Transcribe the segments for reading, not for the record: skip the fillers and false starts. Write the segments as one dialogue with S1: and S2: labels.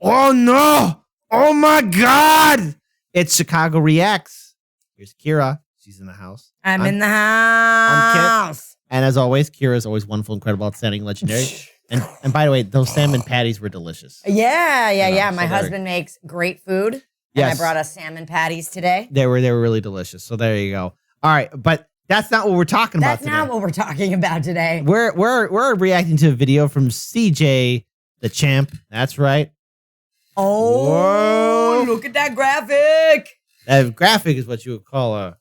S1: Oh, no. Oh, my God. It's Chicago Reacts. Here's Kira. She's in the house.
S2: I'm in the house.
S1: And as always, Kira is always wonderful, incredible, outstanding, legendary. And by the way, those salmon patties were delicious.
S2: Yeah. My husband makes great food. And I brought us salmon patties today.
S1: They were really delicious. So there you go. All right, but that's not what we're talking about today.
S2: That's not what we're talking about today.
S1: We're reacting to a video from CJ Dachamp. That's right.
S2: Oh, whoa. Look at that graphic.
S1: That graphic is what you would call a...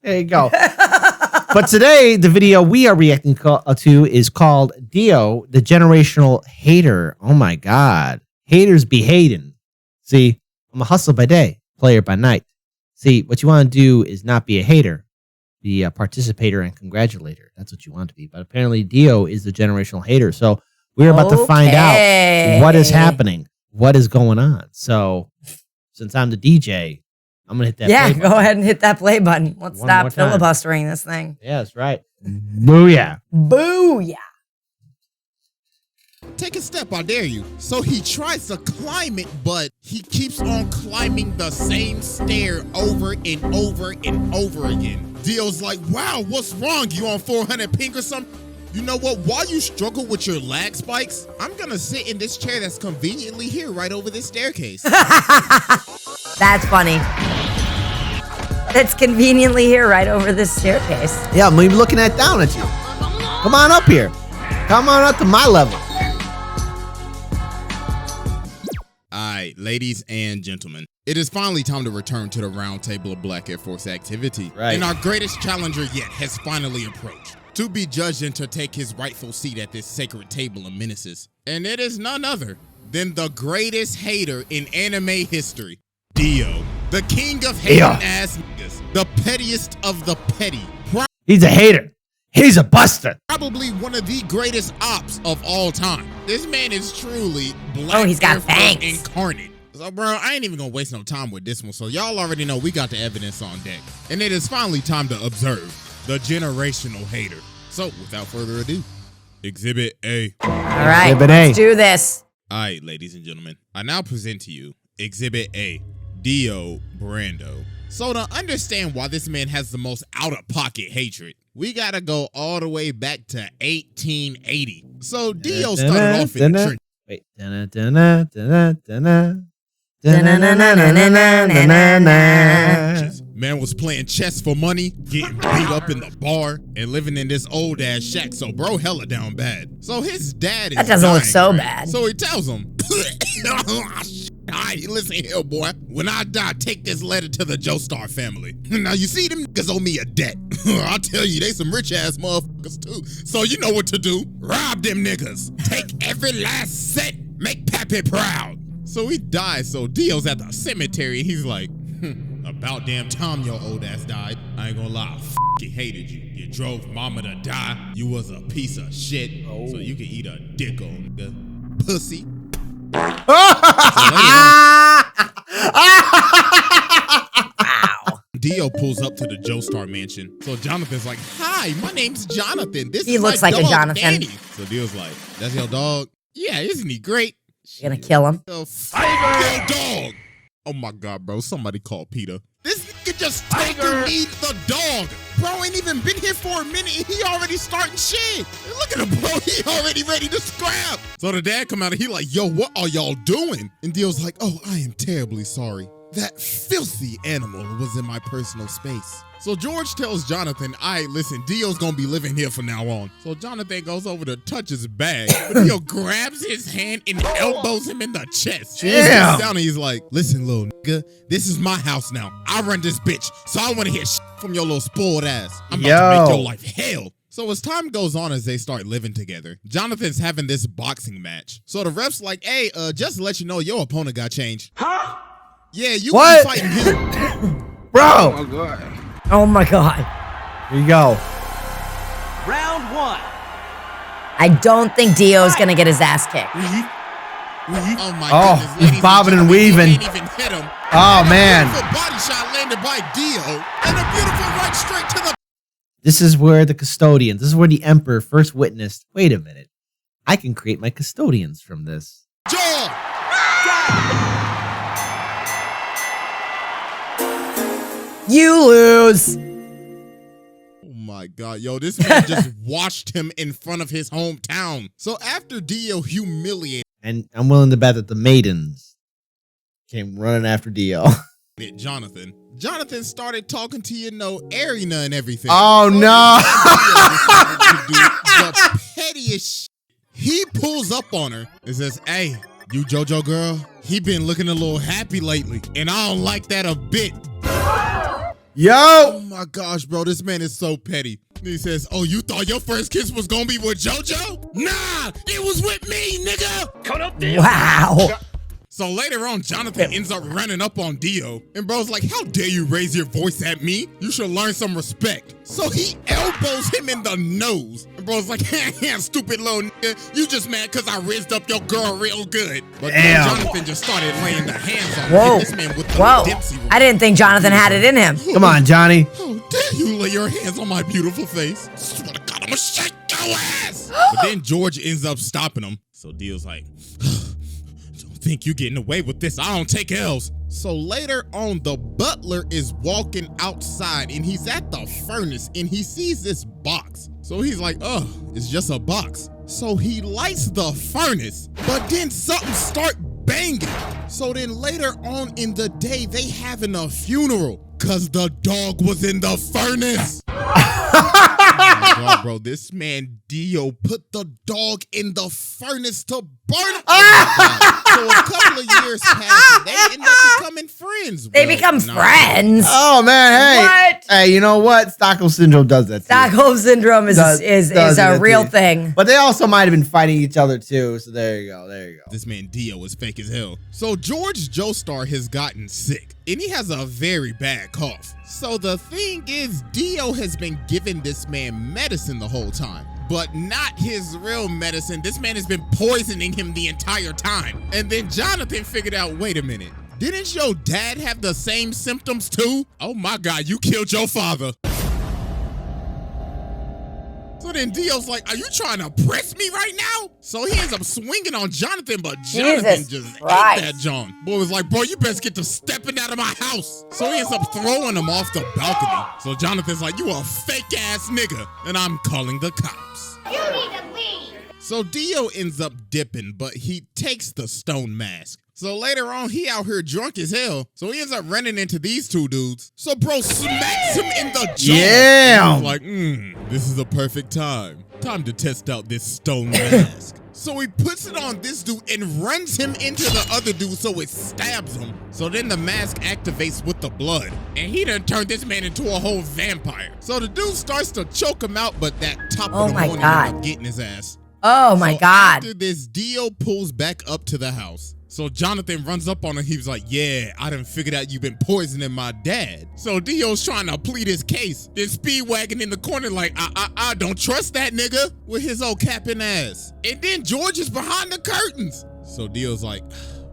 S1: There you go. But today, the video we are reacting to is called DIO, the generational hater. Oh my God. Haters be hating. See, I'm a hustle by day, player by night. See, what you want to do is not be a hater, be a participator and congratulator. That's what you want to be. But apparently DIO is the generational hater. So we're about to find out what is happening, what is going on. So since I'm the DJ, I'm going to hit that play button.
S2: Go ahead and hit that play button. Let's stop filibustering this thing.
S1: Yeah, that's right. Booyah.
S2: Booyah.
S3: Take a step, I dare you. So he tries to climb it, but he keeps on climbing the same stair over and over and over again. DIO's like, wow, what's wrong? You on 400 ping or something? You know what? While you struggle with your lag spikes, I'm gonna sit in this chair that's conveniently here right over this staircase.
S2: That's funny. That's conveniently here right over this staircase.
S1: Yeah, I'm even looking down at you. Come on up here. Come on up to my level.
S3: Alright, ladies and gentlemen, it is finally time to return to the round table of Black Air Force activity.
S1: Right.
S3: And our greatest challenger yet has finally approached, to be judged and to take his rightful seat at this sacred table of menaces. And it is none other than the greatest hater in anime history, DIO, the king of hating ass niggas, the pettiest of the petty.
S1: He's a hater. He's a buster.
S3: Probably one of the greatest ops of all time. This man is truly Black
S2: he's got
S3: Air Force
S2: fangs
S3: incarnate. So, bro, I ain't even gonna waste no time with this one. So y'all already know we got the evidence on deck. And it is finally time to observe the generational hater. So, without further ado, Exhibit A.
S2: All right, let's do this.
S3: All right, ladies and gentlemen, I now present to you Exhibit A, DIO Brando. So to understand why this man has the most out-of-pocket hatred, we gotta go all the way back to 1880. So DIO started off in the trenches.
S1: Wait.
S3: Man was playing chess for money, getting beat up in the bar, and living in this old ass shack. So bro hella down bad. So his dad is
S2: That doesn't look so bad.
S3: So he tells him, alright, listen here, boy. When I die, take this letter to the Joestar family. Now you see, them niggas owe me a debt. I'll tell you, they some rich ass motherfuckers too. So you know what to do. Rob them niggas. Take every last cent. Make Pappy proud. So he dies. So DIO's at the cemetery. He's like, about damn time your old ass died. I ain't gonna lie, I f***ing hated you. You drove mama to die. You was a piece of shit. So you can eat a dick on nigga. Pussy. Wow. DIO pulls up to the Joestar mansion. So Jonathan's like, hi, my name's Jonathan.
S2: He looks like a Jonathan.
S3: Danny. So DIO's like, that's your dog? Yeah, isn't he great?
S2: You're gonna kill him.
S3: Your dog. Oh my God, bro. Somebody call Peter. This nigga just told me the dog. Bro ain't even been here for a minute and he already starting shit. Look at him, bro. He already ready to scrap. So the dad come out and he like, yo, what are y'all doing? And DIO's like, oh, I am terribly sorry. That filthy animal was in my personal space. So George tells Jonathan, all right, listen, DIO's gonna be living here from now on. So Jonathan goes over to touch his bag, but DIO grabs his hand and elbows him in the chest.
S1: Yeah.
S3: Down and he's like, listen, little nigga, this is my house now. I run this bitch, so I wanna hear shit from your little spoiled ass. I'm about to make your life hell. So as time goes on, as they start living together, Jonathan's having this boxing match. So the ref's like, hey, just to let you know, your opponent got changed. Huh? Yeah, you can be fighting him.
S1: Bro.
S4: Oh my God.
S2: Oh my God.
S1: Here you go.
S4: Round one.
S2: I don't think DIO's gonna get his ass kicked.
S3: Oh my goodness.
S1: He's bobbing and weaving.
S3: Can't even hit him.
S1: Oh man.
S3: A beautiful body shot landed by DIO and a beautiful right straight to the...
S1: This is where the custodians, this is where the emperor first witnessed, wait a minute, I can create my custodians from this.
S3: jaw.
S2: You lose.
S3: Oh my God, yo, this man just watched him in front of his hometown. So after Dio humiliated
S1: And I'm willing to bet that the maidens came running after Dio.
S3: Jonathan started talking to, Arena and everything.
S1: Oh,
S3: so
S1: no.
S3: Dio decided to do the pettiest shit. He pulls up on her and says, hey, you JoJo girl, he been looking a little happy lately, and I don't like that a bit.
S1: Yo.
S3: Oh my gosh, bro, this man is so petty. He says, oh, you thought your first kiss was gonna be with JoJo? Nah, it was with me, nigga.
S2: Wow.
S3: So later on, Jonathan ends up running up on Dio, and bro's like, how dare you raise your voice at me? You should learn some respect. So he elbows him in the nose, and bro's like, stupid little nigga, you just mad because I raised up your girl real good. But then Jonathan just started laying the hands on him. This man with the Dempsey.
S2: I didn't think Jonathan had it in him.
S1: Come on, Johnny.
S3: How dare you lay your hands on my beautiful face? I swear to God, I'm gonna shake your ass. But then George ends up stopping him. So Dio's like, think you getting away with this? I don't take L's. So later on, the butler is walking outside and he's at the furnace and he sees this box. So he's like, oh, it's just a box. So he lights the furnace, but then something start banging. So then later on in the day, they having a funeral because the dog was in the furnace. Oh, bro, this man Dio put the dog in the furnace to burn it. So a couple of years pass and they end up becoming friends.
S2: They become friends.
S1: Oh man, hey.
S2: What?
S1: Hey, you know what? Stockholm syndrome does that too.
S2: Stockholm syndrome is a real thing.
S1: But they also might have been fighting each other too. So there you go. There you go.
S3: This man Dio is fake as hell. So George Joestar has gotten sick and he has a very bad cough. So the thing is, Dio has been giving this man medicine the whole time, but not his real medicine. This man has been poisoning him the entire time. And then Jonathan figured out, wait a minute, didn't your dad have the same symptoms too? Oh my God, you killed your father. So then Dio's like, are you trying to press me right now? So he ends up swinging on Jonathan, but Jonathan just ate that John. Boy was like, bro, you best get to stepping out of my house. So he ends up throwing him off the balcony. So Jonathan's like, you a fake ass nigga, and I'm calling the cops. You need to leave. So Dio ends up dipping, but he takes the stone mask. So later on, he out here drunk as hell. So he ends up running into these two dudes. So bro smacks him in the jaw.
S1: Yeah.
S3: He's like, this is a perfect time. Time to test out this stone mask. So he puts it on this dude and runs him into the other dude so it stabs him. So then the mask activates with the blood. And he done turned this man into a whole vampire. So the dude starts to choke him out, but that top of the morning ends up getting his ass.
S2: Oh my God.
S3: After this, Dio pulls back up to the house. So Jonathan runs up on him. He was like, yeah, I done figured out you've been poisoning my dad. So Dio's trying to plead his case. Then Speedwagon in the corner like, I don't trust that nigga with his old capping ass. And then George is behind the curtains. So Dio's like,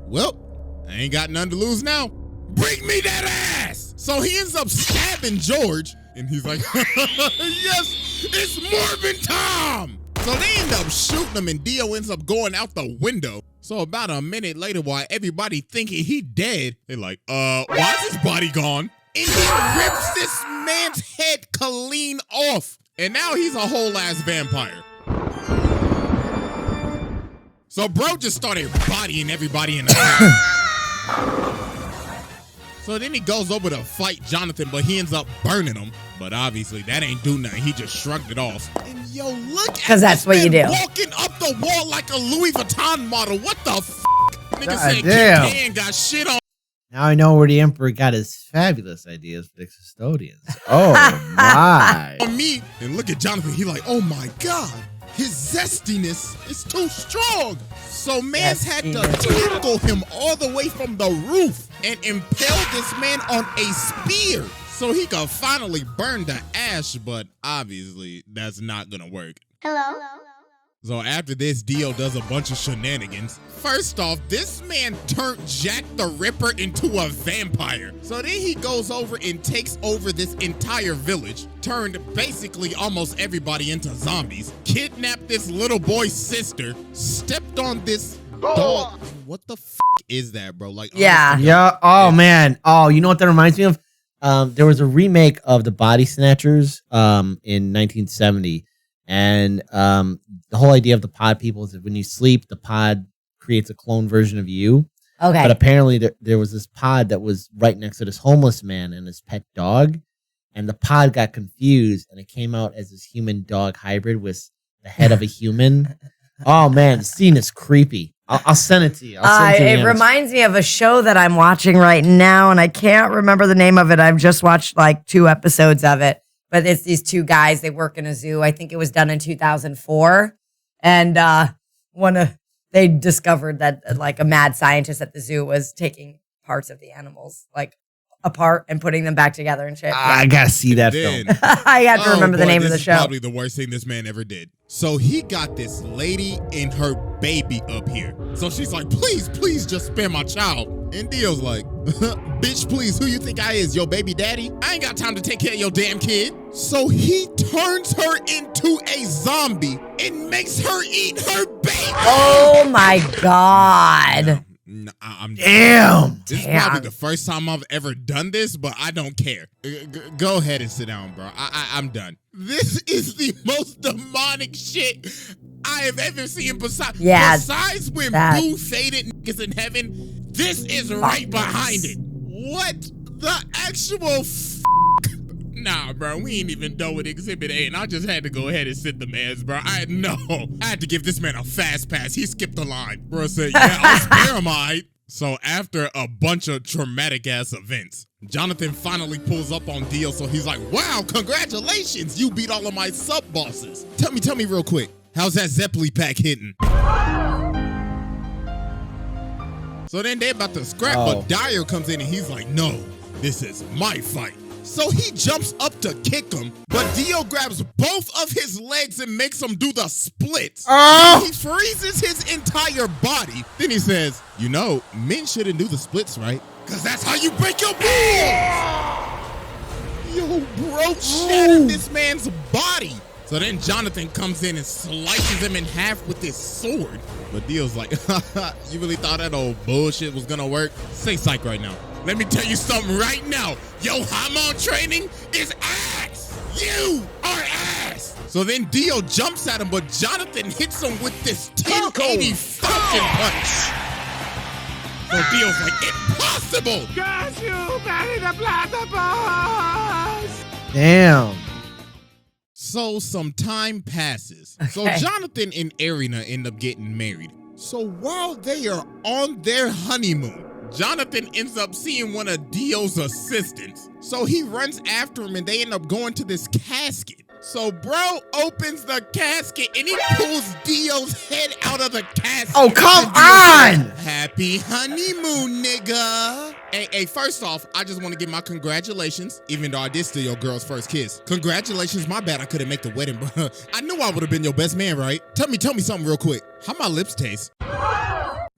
S3: well, I ain't got nothing to lose now. Bring me that ass. So he ends up stabbing George. And he's like, yes, it's Morbin Tom. So they end up shooting him and Dio ends up going out the window. So about a minute later, while everybody thinking he dead, they're like, why is his body gone? And he rips this man's head clean off. And now he's a whole ass vampire. So bro just started bodying everybody in the house. So then he goes over to fight Jonathan, but he ends up burning him. But obviously that ain't do nothing. He just shrugged it off. And yo, look at
S2: because that's what you do.
S3: Walking up the wall like a Louis Vuitton model. What the f? Nigga said Kid got shit on.
S1: Now I know where the Emperor got his fabulous ideas for the custodians. Oh my.
S3: On me. And look at Jonathan. He like, oh my God. His zestiness is too strong. So man's had to tackle him all the way from the roof and impale this man on a spear so he could finally burn the ash, but obviously that's not gonna work.
S5: Hello?
S3: So after this, Dio does a bunch of shenanigans. First off, this man turned Jack the Ripper into a vampire. So then he goes over and takes over this entire village, turned basically almost everybody into zombies, kidnapped this little boy's sister, stepped on this Dog, what the f is that, bro? Like,
S2: Yeah.
S3: honestly,
S1: Yeah. Oh man. Oh, you know what that reminds me of? There was a remake of The Body Snatchers in 1970, and the whole idea of the pod people is that when you sleep, the pod creates a clone version of you.
S2: Okay.
S1: But apparently there was this pod that was right next to this homeless man and his pet dog, and the pod got confused and it came out as this human dog hybrid with the head of a human. Oh man, the scene is creepy. I'll send it to you.
S2: It reminds me of a show that I'm watching right now, and I can't remember the name of it. I've just watched like 2 episodes of it, but it's these 2 guys. They work in a zoo. I think it was done in 2004, and they discovered that like a mad scientist at the zoo was taking parts of the animals like apart and putting them back together and shit.
S1: I gotta see that film.
S2: I have to remember the name of the show.
S3: Probably the worst thing this man ever did. So he got this lady and her baby up here. So she's like, please just spare my child. And Dio's like, bitch, please, who you think I is, your baby daddy? I ain't got time to take care of your damn kid. So he turns her into a zombie and makes her eat her baby.
S2: Oh my God.
S1: Damn.
S3: This is probably the first time I've ever done this, but I don't care. Go ahead and sit down, bro. I'm done. This is the most demonic shit I have ever seen besides when Boo faded niggas in heaven. This is right behind it. What the actual Nah, bro, we ain't even done with Exhibit A, and I just had to go ahead and sit the mans, bro. I had to give this man a fast pass. He skipped the line. Bro said, yeah, I'll spare him, all right. So after a bunch of traumatic-ass events, Jonathan finally pulls up on Dio, so he's like, wow, congratulations, you beat all of my sub-bosses. Tell me real quick, how's that Zeppeli pack hitting? So then they about to scrap, but DIO comes in and he's like, no, this is my fight. So he jumps up to kick him, but Dio grabs both of his legs and makes him do the splits. He freezes his entire body. Then he says, you know, men shouldn't do the splits, right? Because that's how you break your bones. Yo, bro, shattered this man's body. So then Jonathan comes in and slices him in half with his sword. But Dio's like, you really thought that old bullshit was going to work? Say psych right now. Let me tell you something right now. Yo, hormone training is ass. You are ass. So then Dio jumps at him, but Jonathan hits him with this 1080 Falcon punch. So Dio's like, impossible.
S4: Got you, Barry the Platypus.
S1: Damn.
S3: So some time passes. So Jonathan and Arena end up getting married. So while they are on their honeymoon, Jonathan ends up seeing one of Dio's assistants. So he runs after him and they end up going to this casket. So bro opens the casket and he pulls Dio's head out of the casket.
S1: Oh, come on!
S3: Happy honeymoon, nigga. Hey, first off, I just want to give my congratulations, even though I did steal your girl's first kiss. Congratulations, my bad I couldn't make the wedding, bro. I knew I would have been your best man, right? Tell me something real quick. How my lips taste?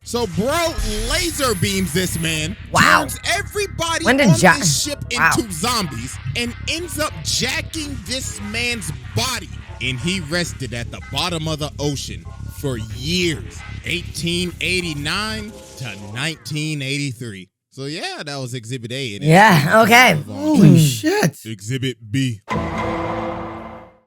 S3: So bro laser beams this man, turns everybody on this ship into zombies, and ends up jacking this man's body. And he rested at the bottom of the ocean for years, 1889 to 1983. So yeah, that was Exhibit A.
S2: Yeah, okay.
S1: Holy shit.
S3: Exhibit B. All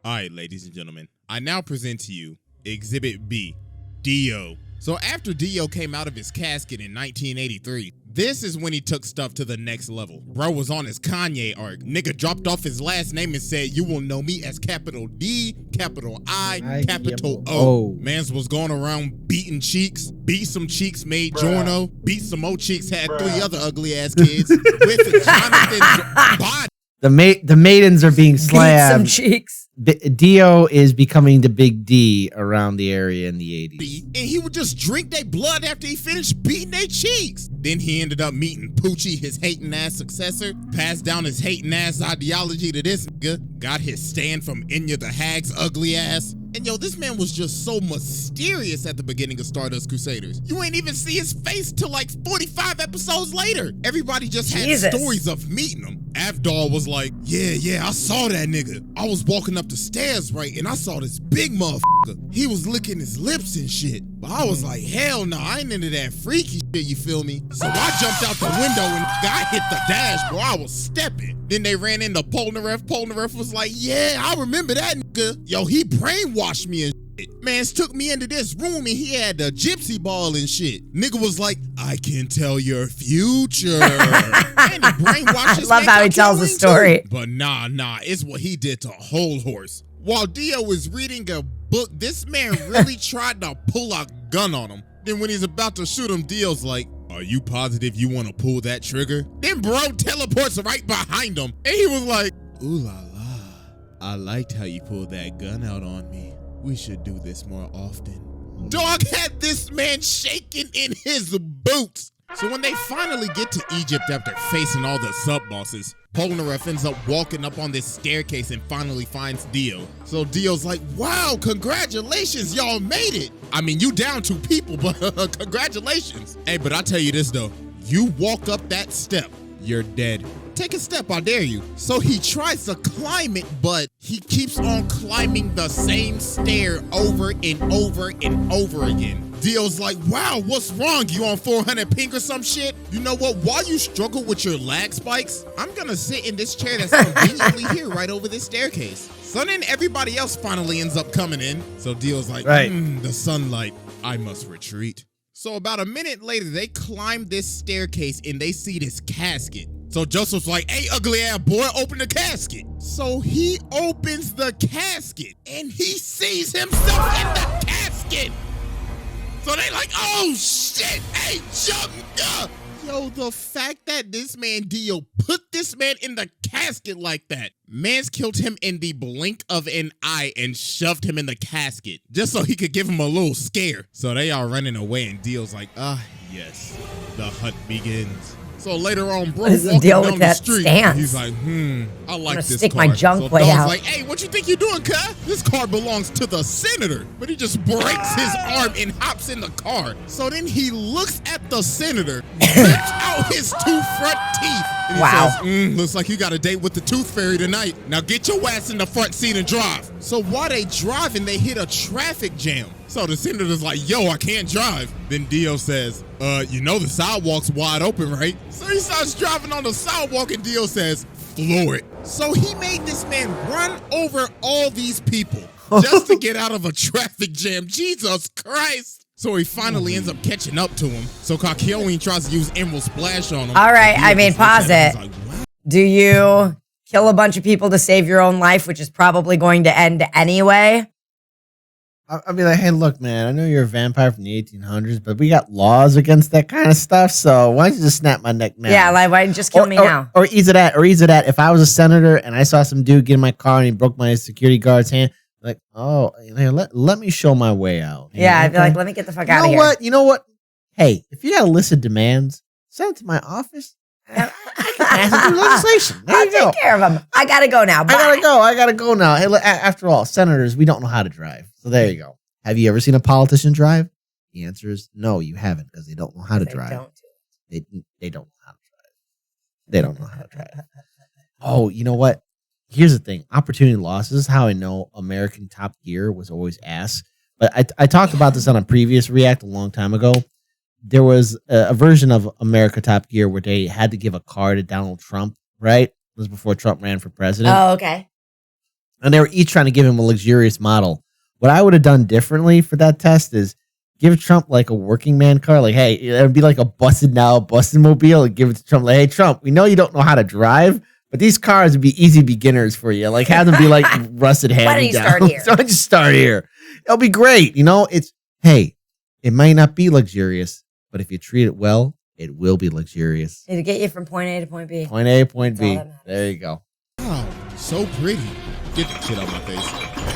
S3: right, ladies and gentlemen, I now present to you Exhibit B, Dio. So after Dio came out of his casket in 1983, this is when he took stuff to the next level. Bro was on his Kanye arc. Nigga dropped off his last name and said, you will know me as capital D, capital I, capital O. Mans was going around beating cheeks, beat some cheeks, made Jorno, beat some more cheeks, had 3 other ugly ass kids with Jonathan's body.
S1: The maidens are being slammed.
S2: Beat some cheeks.
S1: Dio is becoming the big D around the area in the 80s.
S3: And he would just drink their blood after he finished beating their cheeks. Then he ended up meeting Poochie, his hating ass successor, passed down his hating ass ideology to this nigga, got his stand from Enya the Hag's ugly ass. And yo, this man was just so mysterious at the beginning of Stardust Crusaders. You ain't even see his face till like 45 episodes later. Everybody just had stories of meeting him. Avdol was like, yeah, I saw that nigga. I was walking up the stairs, right, and I saw this big motherfucker. He was licking his lips and shit. But I was like, hell no, I ain't into that freaky shit, you feel me? So I jumped out the window and I hit the dash, bro. I was stepping. Then they ran into Polnareff. Polnareff was like, yeah, I remember that nigga. Yo, he brainwashed me and shit. Mans took me into this room and he had the gypsy ball and shit. Nigga was like, I can tell your future. And he brainwashed his
S2: I love how he tells the story.
S3: Too. But nah, it's what he did to a whole horse. While Dio was reading a book, this man really tried to pull a gun on him. Then when he's about to shoot him, Dio's like, are you positive you want to pull that trigger? Then bro teleports right behind him. And he was like, ooh la la. I liked how you pulled that gun out on me. We should do this more often. Dog had this man shaking in his boots. So when they finally get to Egypt after facing all the sub-bosses, Polnareff ends up walking up on this staircase and finally finds Dio. So Dio's like, wow, congratulations, y'all made it. I mean, you down 2 people, but congratulations. Hey, but I'll tell you this though, you walk up that step, you're dead. Take a step, I dare you. So he tries to climb it, but he keeps on climbing the same stair over and over and over again. Dio's like, wow, what's wrong? You on 400 ping or some shit? You know what? While you struggle with your lag spikes, I'm gonna sit in this chair that's conveniently here right over this staircase. So then everybody else finally ends up coming in. So Dio's like, the sunlight, I must retreat. So about a minute later, they climb this staircase and they see this casket. So Joseph's like, hey, ugly ass boy, open the casket. So he opens the casket and he sees himself in the casket. So they like, oh shit, hey, jump up. Yo, the fact that this man Dio put this man in the casket like that. Mans killed him in the blink of an eye and shoved him in the casket just so he could give him a little scare. So they are running away and Dio's like, yes, the hunt begins. So later on, bro, walking down the street, he's like, I like this car.
S2: Stick my junk way out.
S3: Like, hey, what you think you're doing, cuz? This car belongs to the senator. But he just breaks his arm and hops in the car. So then he looks at the senator, rips out his 2 front teeth. And he says, looks like you got a date with the tooth fairy tonight. Now get your ass in the front seat and drive. So while they driving, they hit a traffic jam. So the senator's like, yo, I can't drive. Then Dio says, you know the sidewalk's wide open, right? So he starts driving on the sidewalk and Dio says, floor it. So he made this man run over all these people just to get out of a traffic jam. Jesus Christ. So he finally ends up catching up to him. So Kakyoin tries to use Emerald Splash on him.
S2: All right, I mean, pause it.
S3: Like, wow.
S2: Do you kill a bunch of people to save your own life, which is probably going to end anyway?
S1: I'll be like, hey, look, man, I know you're a vampire from the 1800s, but we got laws against that kind of stuff. So why don't you just snap my neck now?
S2: Yeah, like, why don't you just kill me now?
S1: Or ease it at. If I was a senator and I saw some dude get in my car and he broke my security guard's hand, like, oh, let me show my way out.
S2: Yeah, I'd be like, let me get the fuck out of here.
S1: You know what? Hey, if you got a list of demands, send it to my office. I can pass it through legislation.
S2: I'll take care of them. I gotta go now. Bye.
S1: I gotta go now. Hey, after all, senators, we don't know how to drive. So there you go. Have you ever seen a politician drive? The answer is no, you haven't, because they don't know how to drive. They don't know how to drive. They don't know how to drive. Oh, you know what? Here's the thing. Opportunity loss. This is how I know American Top Gear was always ass. But I talked about this on a previous React a long time ago. There was a version of America Top Gear where they had to give a car to Donald Trump, right? It was before Trump ran for president.
S2: Oh, okay.
S1: And they were each trying to give him a luxurious model. What I would have done differently for that test is give Trump like a working man car. Like, hey, it would be like a busted mobile. And give it to Trump. Like, hey, Trump, we know you don't know how to drive, but these cars would be easy beginners for you. Like, have them be like rusted hand-me-down. Why don't you start here? Why don't you start here? It'll be great. You know, it might not be luxurious, but if you treat it well, it will be luxurious.
S2: It'll get you from point A to point B.
S1: Point A, point B. There you go.
S3: Wow, so pretty. Get that shit out my face.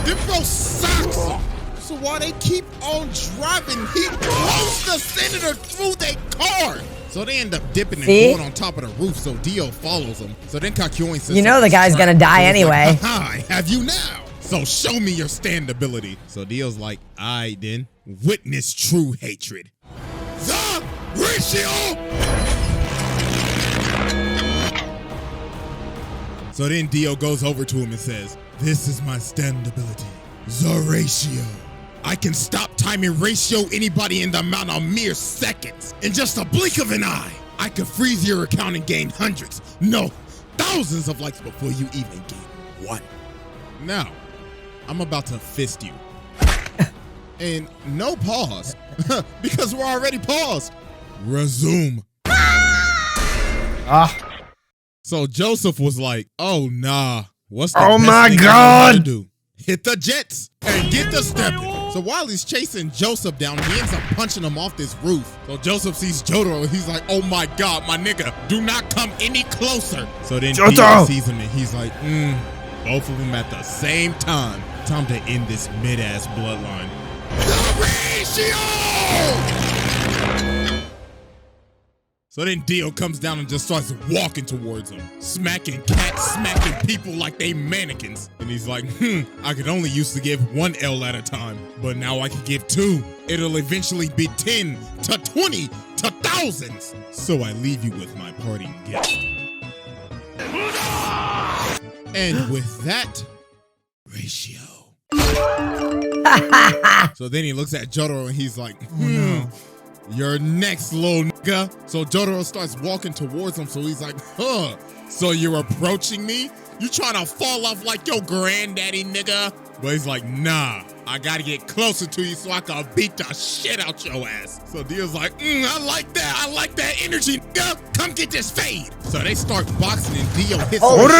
S3: Them bro socks him. So while they keep on driving, he throws the senator through their car. So they end up dipping and going on top of the roof, so Dio follows him. So then Kakyoin says,
S2: you know the guy's gonna die anyway.
S3: Like, I have you now. So show me your stand ability. So Dio's like, I then witness true hatred. The ratio. So then Dio goes over to him and says, this is my stand ability. The ratio. I can stop time and ratio anybody in the amount of mere seconds. In just a blink of an eye, I could freeze your account and gain hundreds, no, thousands of likes before you even gain one. Now, I'm about to fist you. And no pause, because we're already paused. Resume. So Joseph was like, oh nah, what's the best thing I know how to do? Hit the jets and get the stepping. So while he's chasing Joseph down, he ends up punching him off this roof. So Joseph sees Jotaro and he's like, oh my God, my nigga, do not come any closer. So then Dio sees him and he's like, both of them at the same time. Time to end this mid-ass bloodline. Horatio! So then Dio comes down and just starts walking towards him, smacking cats, smacking people like they mannequins. And he's like, I could only used to give 1 L at a time, but now I can give 2. It'll eventually be 10 to 20 to thousands. So I leave you with my parting gift. And with that, ratio. So then he looks at Jotaro and he's like, you're next, little nigga. So Jotaro starts walking towards him. So he's like, so you're approaching me? You trying to fall off like your granddaddy, nigga? But he's like, nah, I gotta get closer to you so I can beat the shit out your ass. So Dio's like, I like that. I like that energy, nigga. Come get this fade. So they start boxing and Dio hits him. Like,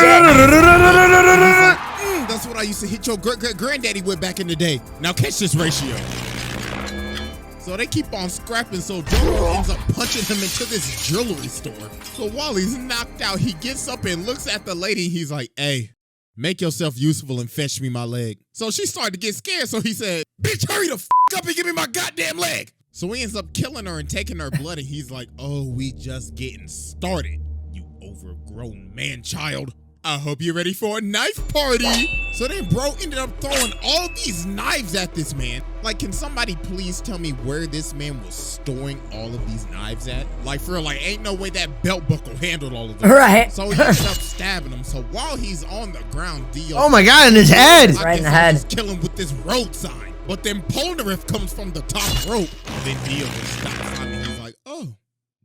S3: that's what I used to hit your granddaddy with back in the day. Now catch this ratio. So they keep on scrapping, so Jotaro ends up punching him into this jewelry store. So while he's knocked out, he gets up and looks at the lady. He's like, hey, make yourself useful and fetch me my leg. So she started to get scared, so he said, bitch, hurry the f up and give me my goddamn leg. So he ends up killing her and taking her blood, and he's like, oh, we just getting started, you overgrown man-child. I hope you're ready for a knife party. So then bro ended up throwing all these knives at this man. Like, can somebody please tell me where this man was storing all of these knives at? Like, for real, like, ain't no way that belt buckle handled all of them.
S2: Right.
S3: So he ended up stabbing him. So while he's on the ground, Dio.
S1: Oh my God, in his head.
S2: Right in the head.
S3: He's killing with this road sign. But then Polnareff comes from the top rope. And then Dio just stops on me. He's like, oh,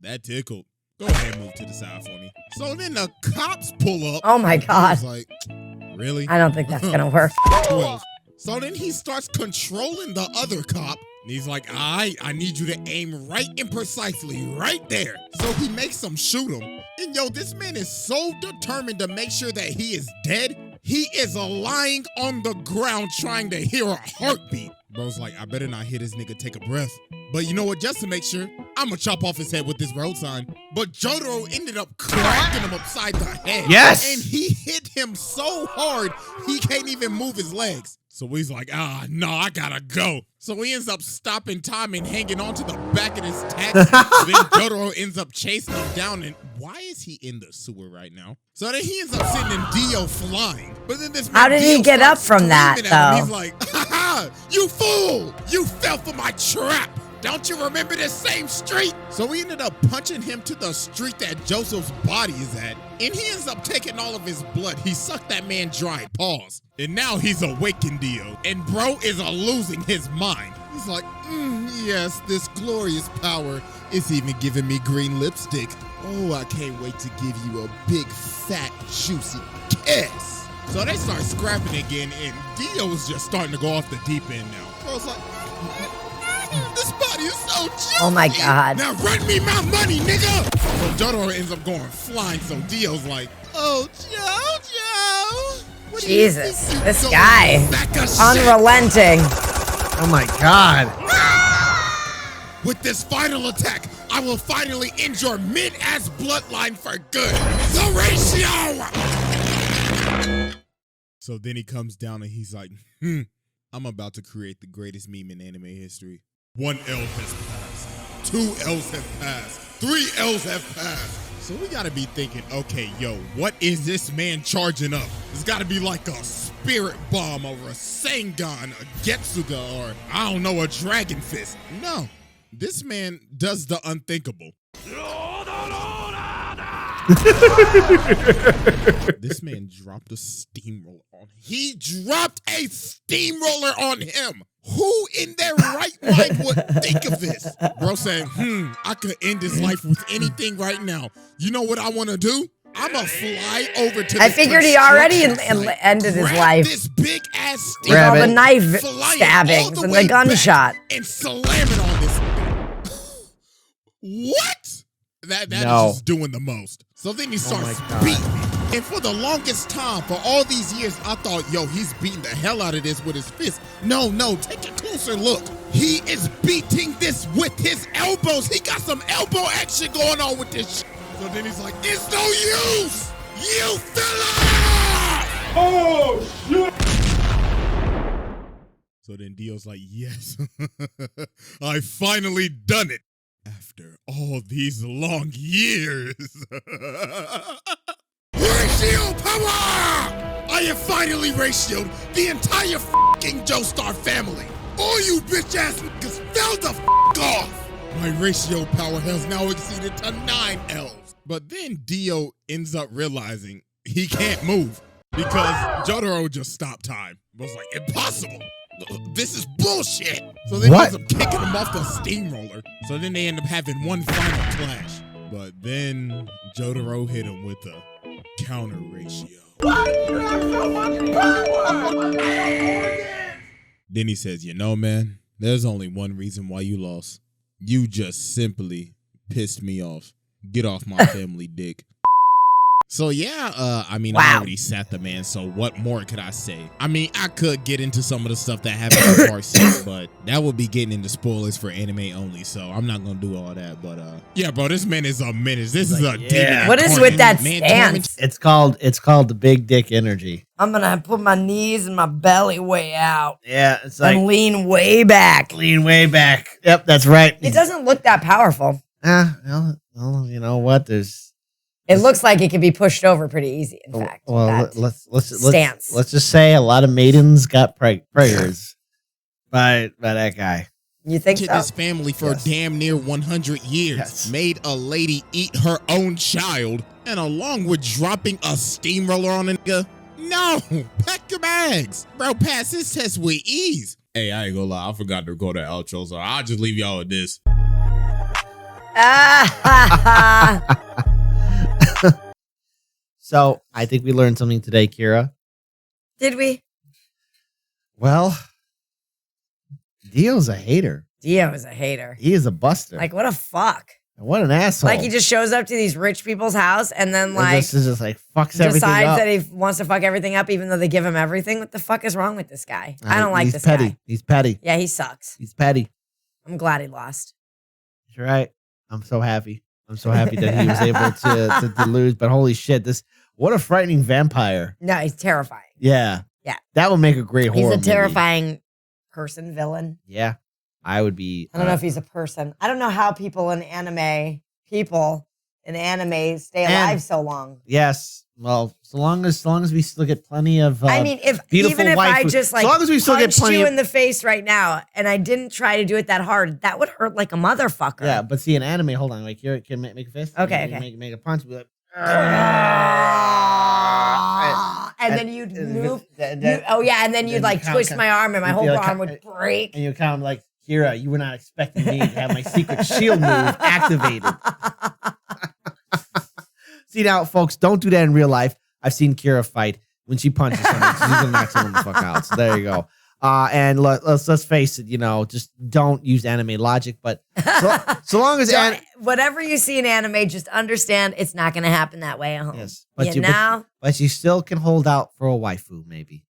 S3: that tickled. Go ahead and move to the side for me. So then the cops pull up.
S2: Oh my God.
S3: He's like, really?
S2: I don't think that's gonna work.
S3: 12. So then he starts controlling the other cop. And he's like, I need you to aim right and precisely right there. So he makes him shoot him. And yo, this man is so determined to make sure that he is dead. He is lying on the ground trying to hear a heartbeat. Bro's like, I better not hear this nigga take a breath. But you know what, just to make sure, I'm gonna chop off his head with this road sign. But Jotaro ended up cracking him upside the head.
S1: Yes!
S3: And he hit him so hard, he can't even move his legs. So he's like, no, I gotta go. So he ends up stopping time and hanging on to the back of his taxi. Then Jotaro ends up chasing him down. And why is he in the sewer right now? So then he ends up sending Dio flying. But then this man,
S2: How did he get up from that, though?
S3: He's like, ha, you fool! You fell for my trap! Don't you remember this same street? So we ended up punching him to the street that Joseph's body is at. And he ends up taking all of his blood. He sucked that man dry. Pause. And now he's awakened Dio. And bro is losing his mind. He's like, yes, this glorious power is even giving me green lipstick. Oh, I can't wait to give you a big, fat, juicy kiss. So they start scrapping again, and Dio's just starting to go off the deep end now. Bro's like, this body is so juicy.
S2: Oh my God.
S3: Now run me my money, nigga. So Jotaro ends up going flying. So Dio's like, oh, Jojo.
S2: Jesus, this guy. Unrelenting.
S1: Oh my God.
S3: With this final attack, I will finally end your mid-ass bloodline for good. The ratio. So then he comes down and he's like, I'm about to create the greatest meme in anime history. 1 L has passed. 2 L's have passed. 3 L's have passed. So we gotta be thinking, okay, yo, what is this man charging up? It's gotta be like a spirit bomb or a Sengon, a Getsuga, or I don't know, a Dragon Fist. No, this man does the unthinkable. This man dropped a steamroller on him. He dropped a steamroller on him. Who Who in their right mind would think of this? Bro saying, I could end this life with anything right now. You know what I want to do? I'm going to fly over to
S2: I figured he already ended his life.
S3: This big ass stick.
S2: With all the knife stabbings and the gunshot.
S3: And slam it on this. What? That is just doing the most. So then he starts beating me. And for the longest time, for all these years, I thought, yo, he's beating the hell out of this with his fist. No, take a closer look. He is beating this with his elbows. He got some elbow action going on with this shit. So then he's like, it's no use! You fella! Oh, shit! So then Dio's like, yes, I finally done it. After all these long years. Ratio power! I have finally ratioed the entire fucking Joestar family. All you bitch ass niggas fell the off. My ratio power has now exceeded to 9 L's. But then Dio ends up realizing he can't move because Jotaro just stopped time. I was like, impossible. This is bullshit. So they end up kicking him off the steamroller. So then they end up having one final clash. But then Jotaro hit him with a counter ratio. Why do you have so much power? Then he says, you know, man, there's only one reason why you lost. You just simply pissed me off. Get off my family dick. So yeah, I mean, I already sat the man, so what more could I say? I mean, I could get into some of the stuff that happened in part 6, but that would be getting into spoilers for anime only, so I'm not gonna do all that, but yeah, bro, this man is a menace. This is a demon.
S2: What is with that stance?
S1: It's called the big dick energy.
S2: I'm gonna put my knees and my belly way out.
S1: Yeah, it's like
S2: and lean way back.
S1: Yep, that's right.
S2: It doesn't look that powerful.
S1: Well, you know what?
S2: It looks like it can be pushed over pretty easy. In fact,
S1: well, let's
S2: stance.
S1: just say a lot of maidens got prayers by that guy.
S2: You think
S3: so? This family for damn near 100 years made a lady eat her own child, and along with dropping a steamroller on a nigga. No, pack your bags, bro. Pass this test with ease. Hey, I ain't gonna lie, I forgot to record the outro, so I'll just leave y'all with this.
S1: So I think we learned something today, Kira.
S2: Did we?
S1: Well, Dio's a hater.
S2: Dio is a hater.
S1: He is a buster.
S2: Like, what a fuck.
S1: What an asshole.
S2: Like, he just shows up to these rich people's house and then, like,
S1: this is just like fucks everything
S2: decides
S1: up.
S2: that he wants to fuck everything up even though they give him everything. What the fuck is wrong with this guy? I don't like this
S1: petty.
S2: guy.
S1: He's petty.
S2: Yeah, he sucks.
S1: He's petty.
S2: I'm glad he lost.
S1: You're right. I'm so happy. I'm so happy that he was able to lose. But holy shit, what a frightening vampire.
S2: No, he's terrifying.
S1: Yeah.
S2: Yeah.
S1: That would make a great horror movie.
S2: He's a terrifying person, villain.
S1: Yeah. I would be.
S2: I don't know if he's a person. I don't know how people in anime stay alive so long.
S1: Yes. Well, so long as we still get plenty of
S2: I mean, if I just like
S1: so long as we still get
S2: punched
S1: plenty
S2: you in the face right now and I didn't try to do it that hard, that would hurt like a motherfucker.
S1: Yeah, but see, in anime, hold on, like here, can make a fist.
S2: Okay.
S1: Make a punch. Be like,
S2: and then you'd move. And then you'd like twist my arm and my whole arm would break.
S1: And you're kind of like, Kira, you were not expecting me to have my secret shield move activated. See now, folks, don't do that in real life. I've seen Kira fight. When she punches someone, she's gonna knock someone the fuck out. So there you go. And let's face it, just don't use anime logic. But so long as
S2: whatever you see in anime, just understand it's not going to happen that way at home.
S1: Yes,
S2: but
S1: you still can hold out for a waifu, maybe,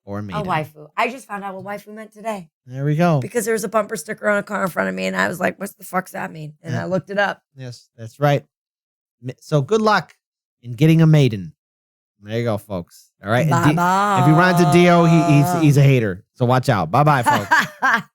S1: or a maiden.
S2: A waifu. I just found out what waifu meant today.
S1: There we go.
S2: Because there was a bumper sticker on a car in front of me, and I was like, "What the fuck's that mean?" And I looked it up.
S1: Yes, that's right. So good luck in getting a maiden. There you go, folks. All right.
S2: Bye-bye.
S1: If you run into Dio, he's a hater. So watch out. Bye-bye, folks.